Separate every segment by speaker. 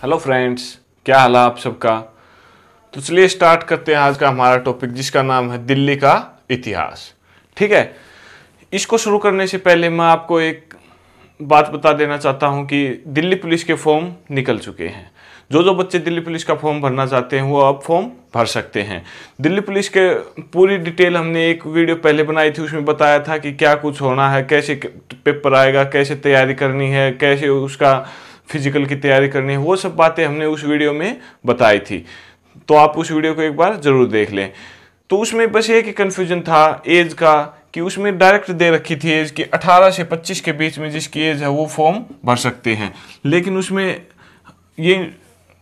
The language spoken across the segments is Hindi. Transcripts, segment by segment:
Speaker 1: हेलो फ्रेंड्स, क्या हाल है आप सबका। तो चलिए स्टार्ट करते हैं आज का हमारा टॉपिक, जिसका नाम है दिल्ली का इतिहास। ठीक है, इसको शुरू करने से पहले मैं आपको एक बात बता देना चाहता हूं कि दिल्ली पुलिस के फॉर्म निकल चुके हैं। जो बच्चे दिल्ली पुलिस का फॉर्म भरना चाहते हैं वो अब फॉर्म भर सकते हैं। दिल्ली पुलिस के पूरी डिटेल हमने एक वीडियो पहले बनाई थी, उसमें बताया था कि क्या कुछ होना है, कैसे पेपर आएगा, कैसे तैयारी करनी है, कैसे उसका फिजिकल की तैयारी करनी है, वो सब बातें हमने उस वीडियो में बताई थी। तो आप उस वीडियो को एक बार जरूर देख लें। तो उसमें बस एक ही कन्फ्यूजन था एज का, कि उसमें डायरेक्ट दे रखी थी एज की 18 से 25 के बीच में जिसकी एज है वो फॉर्म भर सकते हैं, लेकिन उसमें ये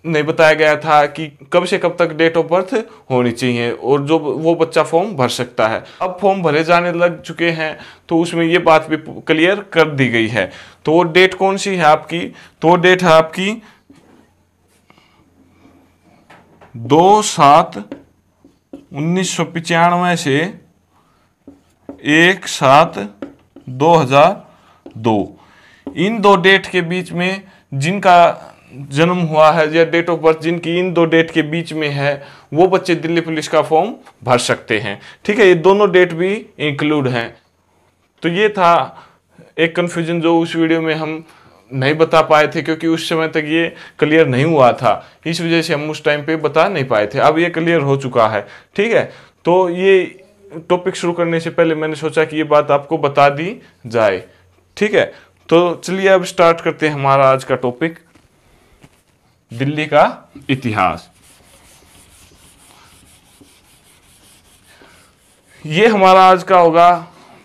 Speaker 1: नहीं बताया गया था कि कब से कब तक डेट ऑफ बर्थ होनी चाहिए और जो वो बच्चा फॉर्म भर सकता है। अब फॉर्म भरे जाने लग चुके हैं तो उसमें ये बात भी क्लियर कर दी गई है। तो वो डेट कौन सी है आपकी? तो वो डेट है आपकी 2/7/1995 से 1/7/2002। इन दो डेट के बीच में जिनका जन्म हुआ है या डेट ऑफ बर्थ जिनकी इन दो डेट के बीच में है वो बच्चे दिल्ली पुलिस का फॉर्म भर सकते हैं। ठीक है, ये दोनों डेट भी इंक्लूड हैं। तो ये था एक कन्फ्यूजन जो उस वीडियो में हम नहीं बता पाए थे, क्योंकि उस समय तक ये क्लियर नहीं हुआ था, इस वजह से हम उस टाइम पे बता नहीं पाए थे। अब ये क्लियर हो चुका है। ठीक है, तो ये टॉपिक शुरू करने से पहले मैंने सोचा कि ये बात आपको बता दी जाए। ठीक है, तो चलिए अब स्टार्ट करते हैं हमारा आज का टॉपिक, दिल्ली का इतिहास। ये हमारा आज का होगा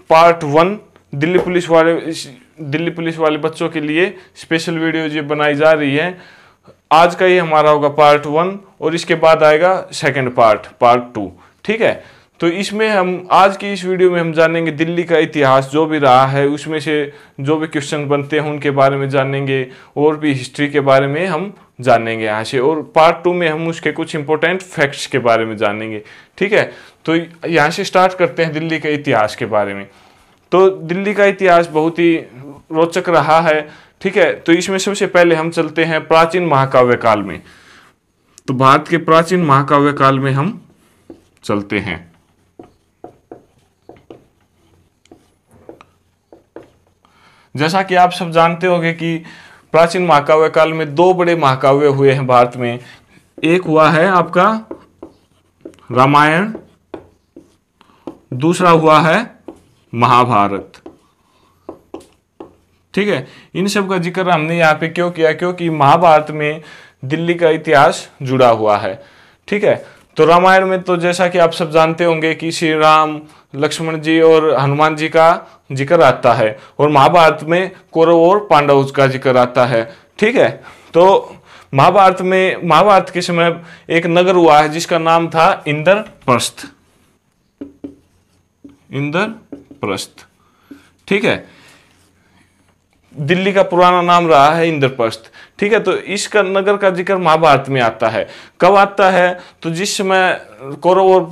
Speaker 1: पार्ट 1। दिल्ली पुलिस वाले बच्चों के लिए स्पेशल वीडियो ये बनाई जा रही है। आज का ये हमारा होगा पार्ट 1 और इसके बाद आएगा सेकंड पार्ट 2। ठीक है, तो इसमें हम आज की इस वीडियो में हम जानेंगे दिल्ली का इतिहास जो भी रहा है, उसमें से जो भी क्वेश्चन बनते हैं उनके बारे में जानेंगे और भी हिस्ट्री के बारे में हम जानेंगे यहाँ से। और पार्ट 2 में हम उसके कुछ इंपॉर्टेंट फैक्ट्स के बारे में जानेंगे। ठीक है, तो यहाँ से स्टार्ट करते हैं दिल्ली के इतिहास के बारे में। तो दिल्ली का इतिहास बहुत ही रोचक रहा है। ठीक है, तो इसमें सबसे पहले हम चलते हैं प्राचीन महाकाव्य काल में। तो भारत के प्राचीन महाकाव्य काल में हम चलते हैं। जैसा कि आप सब जानते होंगे कि प्राचीन महाकाव्य काल में 2 बड़े महाकाव्य हुए हैं भारत में। एक हुआ है आपका रामायण, दूसरा हुआ है महाभारत। ठीक है, इन सब का जिक्र हमने यहाँ पे क्यों किया? क्योंकि महाभारत में दिल्ली का इतिहास जुड़ा हुआ है। ठीक है, तो रामायण में तो जैसा कि आप सब जानते होंगे कि श्री राम, लक्ष्मण जी और हनुमान जी का जिक्र आता है, और महाभारत में कौरव और पांडव का जिक्र आता है। ठीक है, तो महाभारत के समय एक नगर हुआ है जिसका नाम था इंद्रप्रस्थ। ठीक है, दिल्ली का पुराना नाम रहा है इंद्रप्रस्थ। ठीक है, तो इसका नगर का जिक्र महाभारत में आता है। कब आता है? तो जिस समय कौरव और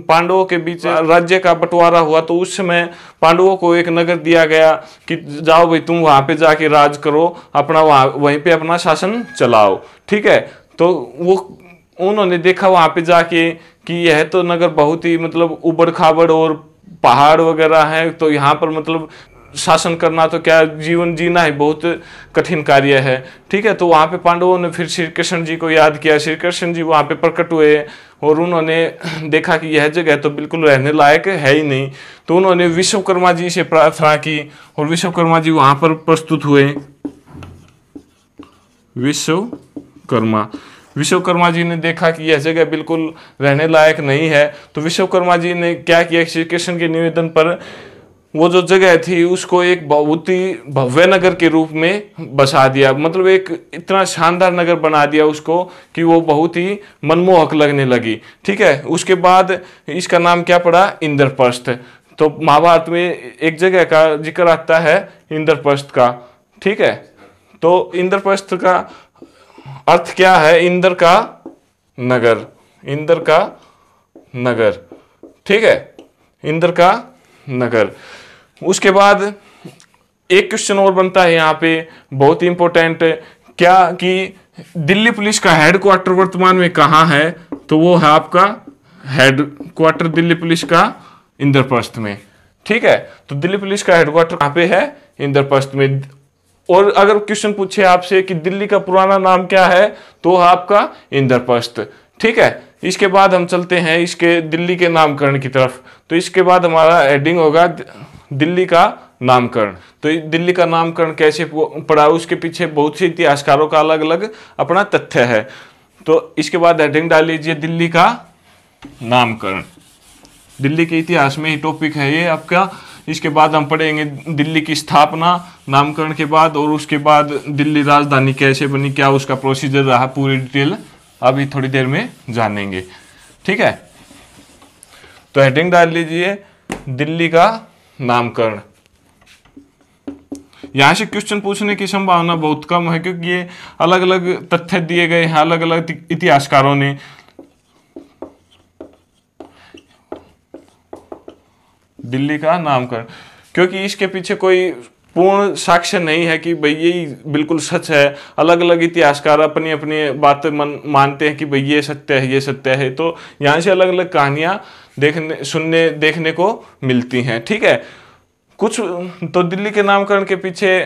Speaker 1: पांडवों के बीच राज्य का बंटवारा हुआ, तो उस समय पांडवों को एक नगर दिया गया कि जाओ भाई तुम वहां पे जाके राज करो, अपना वहीं पे अपना शासन चलाओ। ठीक है, तो वो उन्होंने देखा वहां पे जाके कि यह तो नगर बहुत ही मतलब उबड़ खाबड़ और पहाड़ वगैरह है, तो यहाँ पर मतलब शासन करना तो क्या, जीवन जीना ही बहुत कठिन कार्य है। ठीक है, तो वहाँ पे पांडवों ने फिर श्री कृष्ण जी को याद किया। श्री कृष्ण जी वहाँ पे प्रकट हुए और उन्होंने देखा कि यह जगह तो बिल्कुल रहने लायक है ही नहीं। तो उन्होंने विश्वकर्मा जी से प्रार्थना की और विश्वकर्मा जी वहाँ पर प्रस्तुत हुए। विश्वकर्मा जी ने देखा कि यह जगह बिल्कुल रहने लायक नहीं है, तो विश्वकर्मा जी ने क्या किया, श्री कृष्ण के निवेदन पर वो जो जगह थी उसको एक बहुत ही भव्य नगर के रूप में बसा दिया। मतलब एक इतना शानदार नगर बना दिया उसको कि वो बहुत ही मनमोहक लगने लगी। ठीक है, उसके बाद इसका नाम क्या पड़ा? इंद्रप्रस्थ। तो महाभारत में एक जगह का जिक्र आता है इंद्रप्रस्थ का। ठीक है, तो इंद्रप्रस्थ का अर्थ क्या है? इंद्र का नगर। ठीक है, इंद्र का नगर। उसके बाद एक क्वेश्चन और बनता है यहाँ पे बहुत ही इंपॉर्टेंट, क्या कि दिल्ली पुलिस का हेडक्वार्टर वर्तमान में कहाँ है, तो वो है आपका हेडक्वार्टर दिल्ली पुलिस का इंद्रप्रस्थ में। ठीक है, तो दिल्ली पुलिस का हेडक्वार्टर कहाँ पे है, इंद्रप्रस्थ में। और अगर क्वेश्चन पूछे आपसे कि दिल्ली का पुराना नाम क्या है, तो आपका इंद्रप्रस्थ। ठीक है, इसके बाद हम चलते हैं इसके दिल्ली के नामकरण की तरफ। तो इसके बाद हमारा हेडिंग होगा दिल्ली का नामकरण। तो दिल्ली का नामकरण कैसे पड़ा, उसके पीछे बहुत से इतिहासकारों का अलग अलग अपना तथ्य है। तो इसके बाद हेडिंग डाल लीजिए दिल्ली का नामकरण। दिल्ली के इतिहास में ही टॉपिक है ये आपका। इसके बाद हम पढ़ेंगे दिल्ली की स्थापना नामकरण के बाद, और उसके बाद दिल्ली राजधानी कैसे बनी, क्या उसका प्रोसीजर रहा, पूरी डिटेल अभी थोड़ी देर में जानेंगे। ठीक है, तो हेडिंग डाल लीजिए दिल्ली का नामकरण। यहां से क्वेश्चन पूछने की संभावना बहुत कम है, क्योंकि ये अलग अलग तथ्य दिए गए हैं अलग अलग इतिहासकारों ने। दिल्ली का नामकरण, क्योंकि इसके पीछे कोई पूर्ण साक्ष्य नहीं है कि भाई यही बिल्कुल सच है। अलग अलग इतिहासकार अपनी अपनी बातें मानते हैं कि भाई ये सत्य है, ये सत्य है। तो यहाँ से अलग अलग कहानियां देखने को मिलती हैं। ठीक है, कुछ तो दिल्ली के नामकरण के पीछे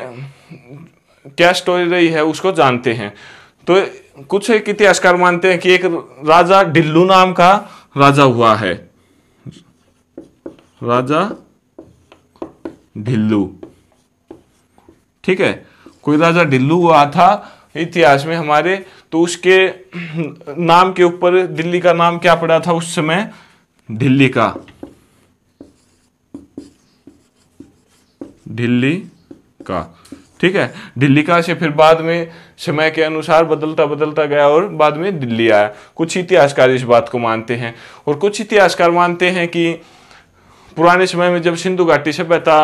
Speaker 1: क्या स्टोरी रही है उसको जानते हैं। तो कुछ एक इतिहासकार मानते हैं कि एक राजा ढिल्लू नाम का राजा हुआ है, राजा ढिल्लू। ठीक है, कोई राजा ढिल्लू हुआ था इतिहास में हमारे, तो उसके नाम के ऊपर दिल्ली का नाम क्या पड़ा था उस समय, दिल्ली का, दिल्ली का। ठीक है, दिल्ली का से फिर बाद में समय के अनुसार बदलता बदलता गया और बाद में दिल्ली आया। कुछ इतिहासकार इस बात को मानते हैं, और कुछ इतिहासकार मानते हैं कि पुराने समय में जब सिंधु घाटी सभ्यता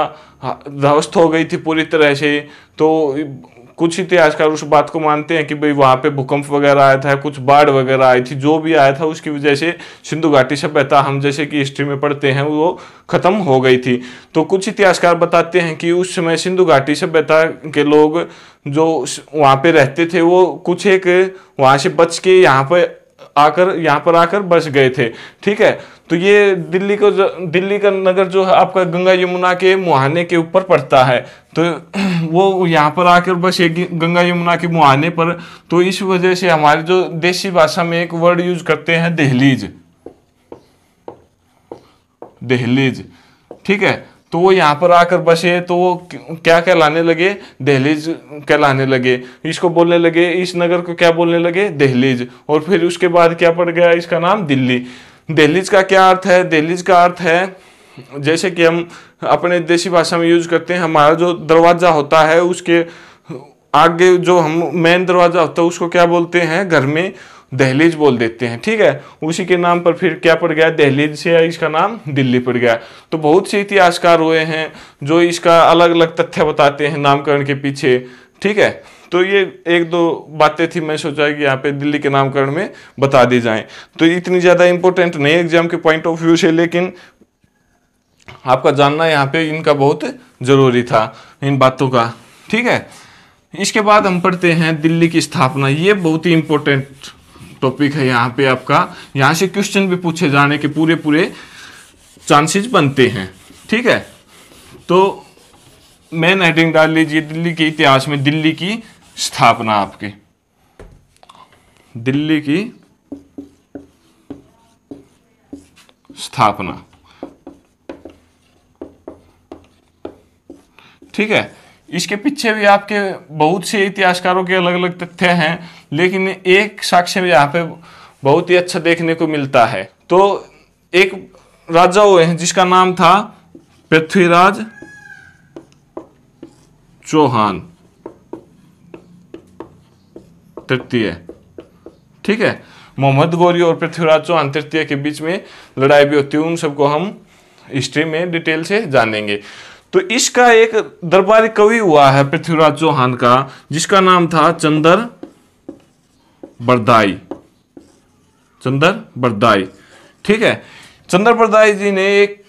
Speaker 1: ध्वस्त हो गई थी पूरी तरह से, तो कुछ इतिहासकार उस बात को मानते हैं कि भाई वहाँ पे भूकंप वगैरह आया था, कुछ बाढ़ वगैरह आई थी, जो भी आया था उसकी वजह से सिंधु घाटी सभ्यता हम जैसे कि हिस्ट्री में पढ़ते हैं वो खत्म हो गई थी। तो कुछ इतिहासकार बताते हैं कि उस समय सिंधु घाटी सभ्यता के लोग जो वहाँ पे रहते थे वो कुछ एक वहाँ से बच के यहाँ पर आकर बस गए थे। ठीक है, तो ये दिल्ली का नगर जो है आपका गंगा यमुना के मुहाने के ऊपर पड़ता है, तो वो यहाँ पर आकर बस एक गंगा यमुना के मुहाने पर। तो इस वजह से हमारे जो देसी भाषा में एक वर्ड यूज करते हैं दहलीज, दहलीज। ठीक है, तो वो यहाँ पर आकर बसे, तो वो क्या कहलाने लगे, दहलीज कहलाने लगे। इसको बोलने लगे, इस नगर को क्या बोलने लगे, दहलीज। और फिर उसके बाद क्या पड़ गया, इसका नाम दिल्ली। दहलीज का क्या अर्थ है, दहलीज का अर्थ है जैसे कि हम अपने देसी भाषा में यूज करते हैं, हमारा जो दरवाजा होता है उसके आगे जो हम मेन दरवाजा होता है उसको क्या बोलते हैं, घर में दहलीज बोल देते हैं। ठीक है, उसी के नाम पर फिर क्या पड़ गया, दहलीज से इसका नाम दिल्ली पड़ गया। तो बहुत से इतिहासकार हुए हैं जो इसका अलग अलग तथ्य बताते हैं नामकरण के पीछे। ठीक है, तो ये एक दो बातें थी, मैं सोचा कि यहाँ पे दिल्ली के नामकरण में बता दी जाएं। तो इतनी ज़्यादा इंपॉर्टेंट नहीं एग्जाम के पॉइंट ऑफ व्यू से, लेकिन आपका जानना यहाँ पे इनका बहुत जरूरी था, इन बातों का। ठीक है, इसके बाद हम पढ़ते हैं दिल्ली की स्थापना। ये बहुत ही इंपॉर्टेंट टॉपिक है यहाँ पे आपका, यहाँ से क्वेश्चन भी पूछे जाने के पूरे चांसेस बनते हैं। ठीक है, तो मेन हेडिंग डाल लीजिए दिल्ली के इतिहास में दिल्ली की स्थापना। आपके दिल्ली की स्थापना। ठीक है, इसके पीछे भी आपके बहुत से इतिहासकारों के अलग अलग तथ्य हैं, लेकिन एक साक्ष्य भी यहाँ पे बहुत ही अच्छा देखने को मिलता है। तो एक राजा हुए हैं जिसका नाम था पृथ्वीराज चौहान तृतीय। ठीक है, मोहम्मद गौरी और पृथ्वीराज चौहान तृतीय के बीच में लड़ाई भी होती है, उन सबको हम हिस्ट्री में डिटेल से जानेंगे। तो इसका एक दरबारी कवि हुआ है पृथ्वीराज चौहान का, जिसका नाम था चंदर बरदाई, चंदर बरदाई। ठीक है, चंदर बरदाई जी ने एक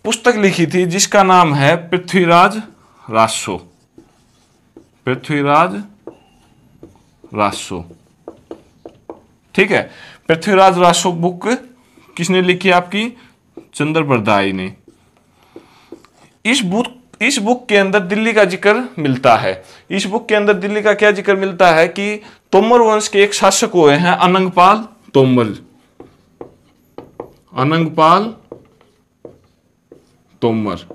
Speaker 1: पुस्तक लिखी थी जिसका नाम है पृथ्वीराज रासो, पृथ्वीराज रासो। ठीक है, पृथ्वीराज रासो बुक किसने लिखी? आपकी चंद्रबरदाई ने। इस बुक के अंदर दिल्ली का जिक्र मिलता है। इस बुक के अंदर दिल्ली का क्या जिक्र मिलता है कि तोमर वंश के एक शासक हुए हैं अनंगपाल तोमर। अनंगपाल तोमर,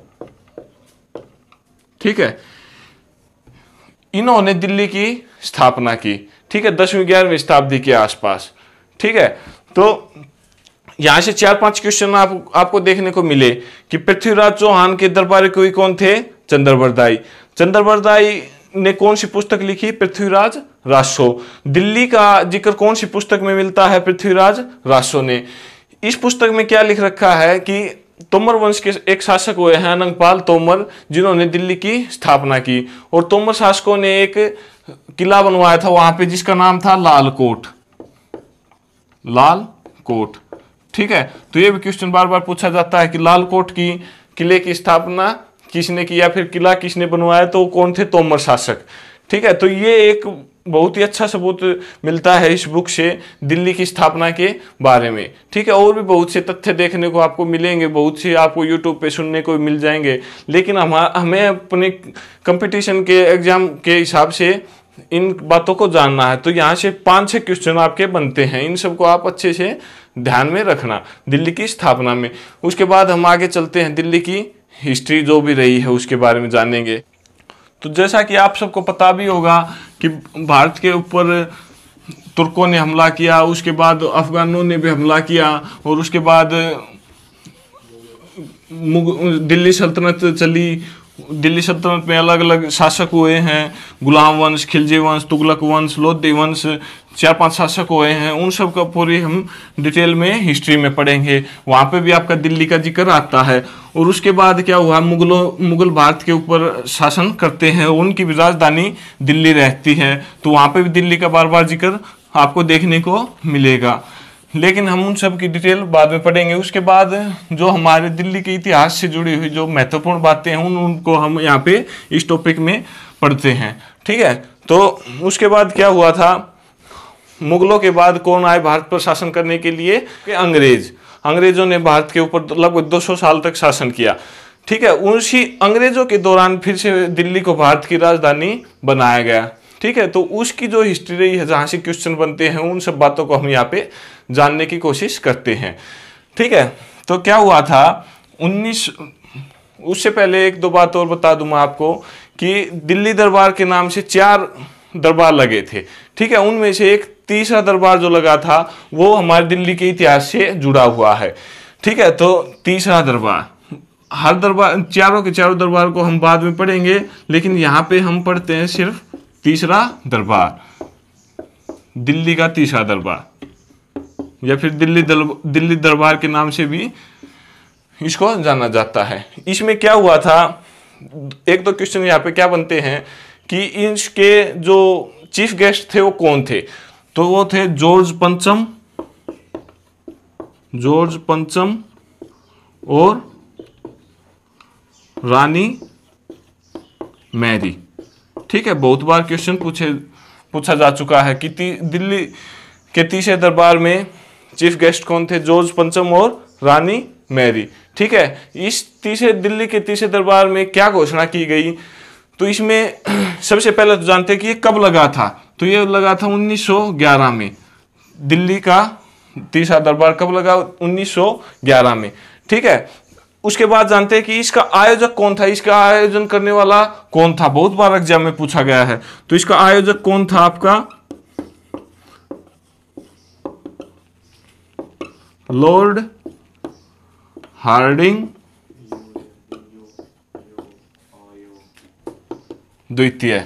Speaker 1: ठीक है, इन्होंने दिल्ली की स्थापना की। ठीक है, 10वीं 11वीं शताब्दी के आसपास। ठीक है, तो यहां से 4-5 क्वेश्चन आपको देखने को मिले कि पृथ्वीराज चौहान के दरबारी कोई कौन थे? चंद्रबरदाई। चंद्रबरदाई ने कौन सी पुस्तक लिखी? पृथ्वीराज रासो। दिल्ली का जिक्र कौन सी पुस्तक में मिलता है? पृथ्वीराज रासो ने। इस पुस्तक में क्या लिख रखा है कि तोमर वंश के एक शासक हुए हैं अनंगपाल तोमर, जिन्होंने दिल्ली की स्थापना की, और तोमर शासकों ने एक किला बनवाया था वहां पे जिसका नाम था लालकोट। लालकोट, ठीक है। तो ये भी क्वेश्चन बार बार पूछा जाता है कि लालकोट की किले की स्थापना किसने की या फिर किला किसने बनवाया? तो कौन थे? तोमर शासक। ठीक है, तो ये एक बहुत ही अच्छा सबूत मिलता है इस बुक से दिल्ली की स्थापना के बारे में। ठीक है, और भी बहुत से तथ्य देखने को आपको मिलेंगे, बहुत से आपको यूट्यूब पे सुनने को मिल जाएंगे, लेकिन हमें अपने कंपटीशन के एग्जाम के हिसाब से इन बातों को जानना है। तो यहाँ से 5-6 क्वेश्चन आपके बनते हैं, इन सबको आप अच्छे से ध्यान में रखना दिल्ली की स्थापना में। उसके बाद हम आगे चलते हैं, दिल्ली की हिस्ट्री जो भी रही है उसके बारे में जानेंगे। तो जैसा कि आप सबको पता भी होगा कि भारत के ऊपर तुर्कों ने हमला किया, उसके बाद अफगानों ने भी हमला किया, और उसके बाद दिल्ली सल्तनत चली। दिल्ली सल्तनत में अलग अलग शासक हुए हैं, गुलाम वंश, खिलजी वंश, तुगलक वंश, लोधी वंश, 4-5 शासक हुए हैं। उन सब का पूरी हम डिटेल में हिस्ट्री में पढ़ेंगे, वहाँ पे भी आपका दिल्ली का जिक्र आता है। और उसके बाद क्या हुआ, मुगल भारत के ऊपर शासन करते हैं, उनकी भी राजधानी दिल्ली रहती है, तो वहाँ पे भी दिल्ली का बार बार जिक्र आपको देखने को मिलेगा, लेकिन हम उन सब की डिटेल बाद में पढ़ेंगे। उसके बाद जो हमारे दिल्ली के इतिहास से जुड़ी हुई जो महत्वपूर्ण बातें हैं उनको हम यहाँ पे इस टॉपिक में पढ़ते हैं। ठीक है, तो उसके बाद क्या हुआ था, मुगलों के बाद कौन आए भारत पर शासन करने के लिए? अंग्रेज। अंग्रेजों ने भारत के ऊपर लगभग 200 साल तक शासन किया। ठीक है, उसी अंग्रेजों के दौरान फिर से दिल्ली को भारत की राजधानी बनाया गया। ठीक है, तो उसकी जो हिस्ट्री रही है, जहाँ से क्वेश्चन बनते हैं, उन सब बातों को हम यहाँ पे जानने की कोशिश करते हैं। ठीक है, तो क्या हुआ था उससे पहले 1-2 बात और बता दूं मैं आपको कि दिल्ली दरबार के नाम से 4 दरबार लगे थे। ठीक है, उनमें से एक तीसरा दरबार जो लगा था वो हमारे दिल्ली के इतिहास से जुड़ा हुआ है। ठीक है, तो तीसरा दरबार, हर दरबार, चारों के चारों दरबार को हम बाद में पढ़ेंगे, लेकिन यहाँ पे हम पढ़ते हैं सिर्फ तीसरा दरबार, दिल्ली का तीसरा दरबार, या फिर दिल्ली दरबार के नाम से भी इसको जाना जाता है। इसमें क्या हुआ था, 1-2 क्वेश्चन यहाँ पे क्या बनते हैं कि इसके जो चीफ गेस्ट थे वो कौन थे? तो वो थे जॉर्ज पंचम और रानी मैरी। ठीक है, बहुत बार क्वेश्चन पूछा जा चुका है कि दिल्ली के तीसरे दरबार में चीफ गेस्ट कौन थे? जॉर्ज पंचम और रानी मैरी। ठीक है, इस दिल्ली के तीसरे दरबार में क्या घोषणा की गई? तो इसमें सबसे पहले तो जानते हैं कि ये कब लगा था। तो ये लगा था 1911 में। दिल्ली का तीसरा दरबार कब लगा? 1911 में। ठीक है, उसके बाद जानते हैं कि इसका आयोजक कौन था, इसका आयोजन करने वाला कौन था? बहुत बार एग्जाम में पूछा गया है। तो इसका आयोजक कौन था? आपका लॉर्ड हार्डिंग द्वितीय।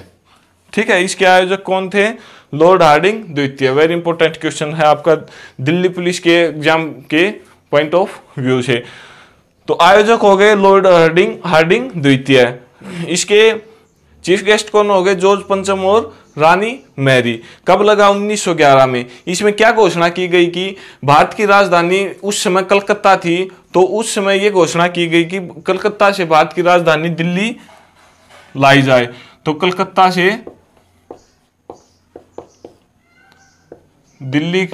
Speaker 1: ठीक है, इसके आयोजक कौन थे? लॉर्ड हार्डिंग द्वितीय। वेरी इंपॉर्टेंट क्वेश्चन है आपका दिल्ली पुलिस के एग्जाम के पॉइंट ऑफ व्यू से। तो आयोजक हो गए लॉर्ड हार्डिंग द्वितीय। इसके चीफ गेस्ट कौन हो गए? जॉर्ज पंचम और रानी मैरी। कब लगा? 1911 में। इसमें क्या घोषणा की गई कि भारत की राजधानी उस समय कलकत्ता थी, तो उस समय ये घोषणा की गई कि कलकत्ता से भारत की राजधानी दिल्ली लाई जाए। तो कलकत्ता से दिल्ली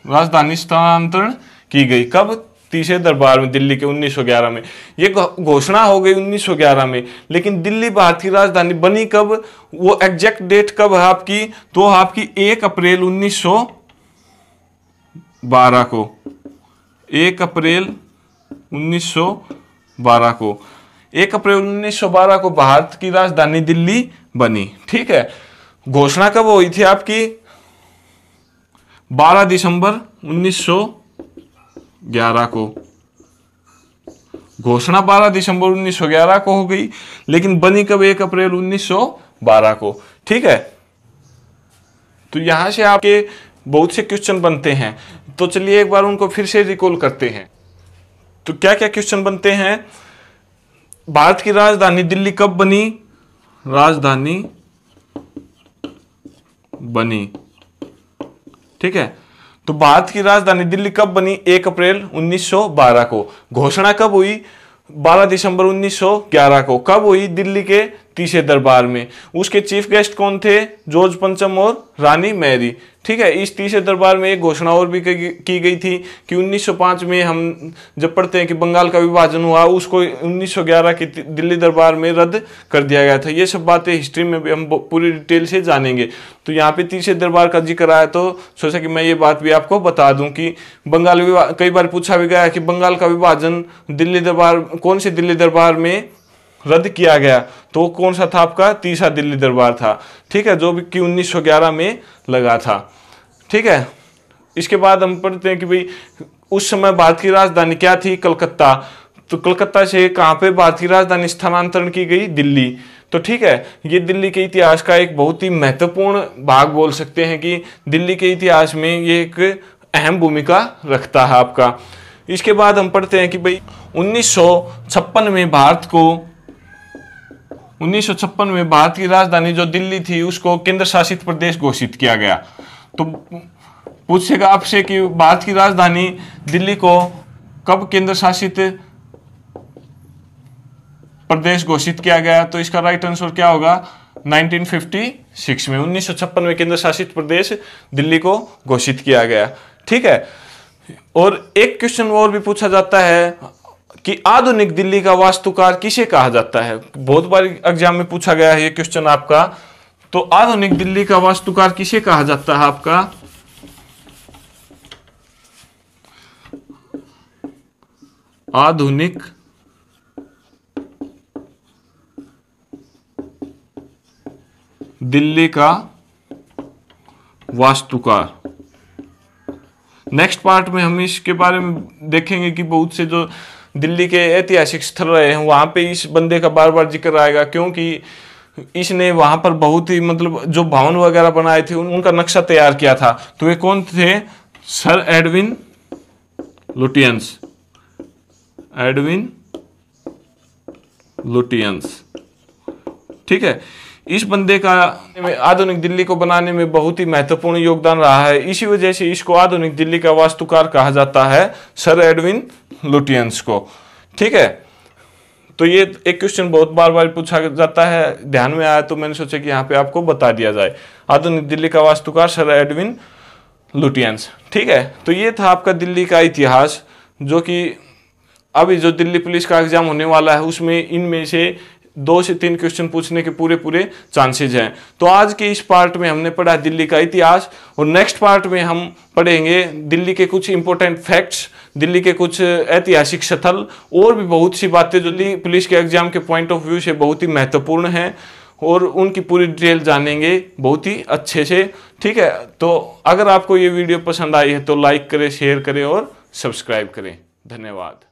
Speaker 1: राजधानी स्थानांतरण की गई। कब? तीसरे दरबार में, दिल्ली के 1911 में। ये घोषणा हो गई 1911 में, लेकिन दिल्ली भारत की राजधानी बनी कब? वो एग्जैक्ट डेट कब है आपकी? तो आपकी 1 अप्रैल 1912 को, 1 अप्रैल 1912 को, 1 अप्रैल 1912 को भारत की राजधानी दिल्ली बनी। ठीक है। घोषणा कब हुई थी आपकी? 12 दिसंबर 1911 को। घोषणा 12 दिसंबर 1911 को हो गई, लेकिन बनी कब? 1 अप्रैल 1912 को। ठीक है। तो यहां से आपके बहुत से क्वेश्चन बनते हैं, तो चलिए एक बार उनको फिर से रिकॉल करते हैं। तो क्या क्या क्वेश्चन बनते हैं? भारत की राजधानी दिल्ली कब बनी? राजधानी बनी। ठीक है। तो भारत की राजधानी दिल्ली कब बनी? 1 अप्रैल 1912 को। घोषणा कब हुई? 12 दिसंबर 1911 को। कब हुई? दिल्ली के तीसरे दरबार में। उसके चीफ गेस्ट कौन थे? जॉर्ज पंचम और रानी मैरी। ठीक है। इस तीसरे दरबार में एक घोषणा और भी की गई थी कि 1905 में हम जब पढ़ते हैं कि बंगाल का विभाजन हुआ, उसको 1911 के दिल्ली दरबार में रद्द कर दिया गया था। ये सब बातें हिस्ट्री में भी हम पूरी डिटेल से जानेंगे। तो यहाँ पे तीसरे दरबार का जिक्र आया तो सोचा कि मैं ये बात भी आपको बता दूं कि बंगाल विभाजन, कई बार पूछा भी गया कि बंगाल का विभाजन दिल्ली दरबार, कौन से दिल्ली दरबार में रद्द किया गया? तो कौन सा था आपका? तीसरा दिल्ली दरबार था। ठीक है। जो भी कि 1911 में लगा था। ठीक है। इसके बाद हम पढ़ते हैं कि भाई उस समय भारत की राजधानी क्या थी? कलकत्ता। तो कलकत्ता से कहां पे भारत की राजधानी स्थानांतरण की गई? दिल्ली। तो ठीक है, ये दिल्ली के इतिहास का एक बहुत ही महत्वपूर्ण भाग बोल सकते हैं कि दिल्ली के इतिहास में ये एक अहम भूमिका रखता है आपका। इसके बाद हम पढ़ते हैं कि भाई 1956 में भारत की राजधानी जो दिल्ली थी उसको केंद्र शासित प्रदेश घोषित किया गया। तो पूछेगा आपसे कि भारत की राजधानी दिल्ली को कब केंद्र शासित प्रदेश घोषित किया गया? तो इसका राइट आंसर क्या होगा? 1956 में, 1956 में केंद्र शासित प्रदेश दिल्ली को घोषित किया गया। ठीक है। और एक क्वेश्चन और भी पूछा जाता है कि आधुनिक दिल्ली का वास्तुकार किसे कहा जाता है? बहुत बार एग्जाम में पूछा गया है ये क्वेश्चन आपका। तो आधुनिक दिल्ली का वास्तुकार किसे कहा जाता है आपका? आधुनिक दिल्ली का वास्तुकार। नेक्स्ट पार्ट में हम इसके बारे में देखेंगे कि बहुत से जो दिल्ली के ऐतिहासिक स्थल रहे हैं वहां पे इस बंदे का बार बार जिक्र आएगा, क्योंकि इसने वहां पर बहुत ही मतलब जो भवन वगैरह बनाए थे उनका नक्शा तैयार किया था। तो ये कौन थे? Sir Edwin Lutyens. Edwin Lutyens. ठीक है। इस बंदे का आधुनिक दिल्ली को बनाने में बहुत ही महत्वपूर्ण योगदान रहा है। इसी वजह से इसको आधुनिक दिल्ली का वास्तुकार कहा जाता है, सर एडविन लुटियंस को। ठीक है। तो ये एक क्वेश्चन बहुत बार बार पूछा जाता है, ध्यान में आया तो मैंने सोचा कि यहाँ पे आपको बता दिया जाए। आधुनिक दिल्ली का वास्तुकार सर एडविन लुटियंस। ठीक है। तो ये था आपका दिल्ली का इतिहास, जो कि अभी जो दिल्ली पुलिस का एग्जाम होने वाला है उसमें इनमें से 2 से 3 क्वेश्चन पूछने के पूरे चांसेज हैं। तो आज के इस पार्ट में हमने पढ़ा दिल्ली का इतिहास, और नेक्स्ट पार्ट में हम पढ़ेंगे दिल्ली के कुछ इंपॉर्टेंट फैक्ट्स, दिल्ली के कुछ ऐतिहासिक स्थल और भी बहुत सी बातें जो दिल्ली पुलिस के एग्जाम के पॉइंट ऑफ व्यू से बहुत ही महत्वपूर्ण हैं, और उनकी पूरी डिटेल जानेंगे बहुत ही अच्छे से। ठीक है। तो अगर आपको ये वीडियो पसंद आई है तो लाइक करें, शेयर करें और सब्सक्राइब करें। धन्यवाद।